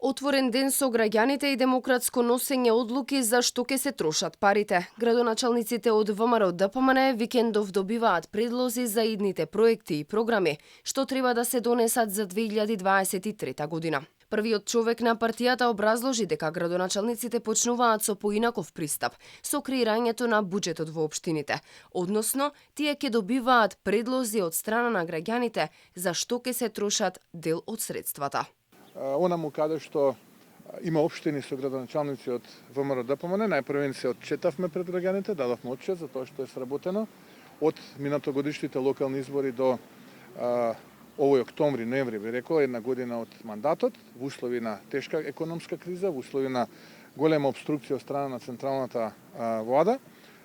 Отворен ден со граѓаните и демократско носење одлуки за што ќе се трошат парите. Градоначалниците од ВМРО ДПМН викендов добиваат предлози за идните проекти и програми, што треба да се донесат за 2023 година. Првиот човек на партијата образложи дека градоначалниците почнуваат со поинаков пристап, со креирањето на буџетот во општините, односно тие ќе добиваат предлози од страна на граѓаните за што ќе се трошат дел од средствата. Онаму каде што има општини со градоначалници од ВМРО ДПМН, најпрвен се отчетавме пред граѓаните, дадовме отчет за тоа што е сработено од минатогодишните локални избори до овој октомври, ноември, би рекол, една година од мандатот, во услови на тешка економска криза, во услови на голема обструкција од страна на централната влада,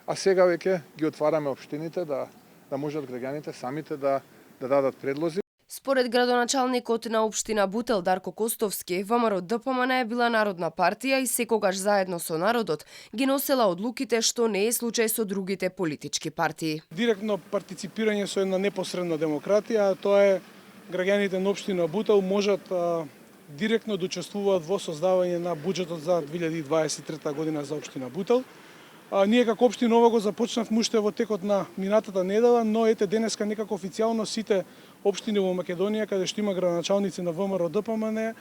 а сега веќе ги отвараме општините да можат граѓаните самите да дадат предлози. Според градоначалникот на општина Бутел Дарко Костовски, ВМРО ДПМН е била народна партија и секогаш заедно со народот ги носела одлуките, што не е случај со другите политички партии. Директно партиципирање со една непосредна демократија, тоа е граѓаните на општина Бутел можат директно да учествуваат во создавање на буџетот за 2023 година за општина Бутел. Ние како општина ова го започнавме уште во текот на минатата недела, но ете денеска некако официјално сите општини во Македонија каде што има градоначалници на ВМРО ДПМН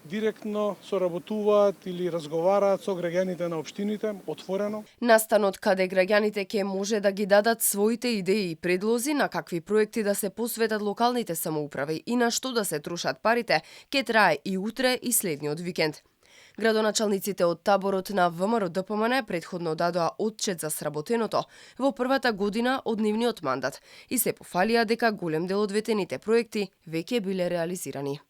директно соработуваат или разговараат со граѓаните на општините отворено. Настанот каде граѓаните ќе може да ги дадат своите идеи и предлози на какви проекти да се посветат локалните самоуправи и на што да се трошат парите, ќе трае и утре и следниот викенд. Градоначалниците од таборот на ВМРО ДПМН претходно дадоа отчет за сработеното во првата година од нивниот мандат и се пофалија дека голем дел од ветените проекти веќе биле реализирани.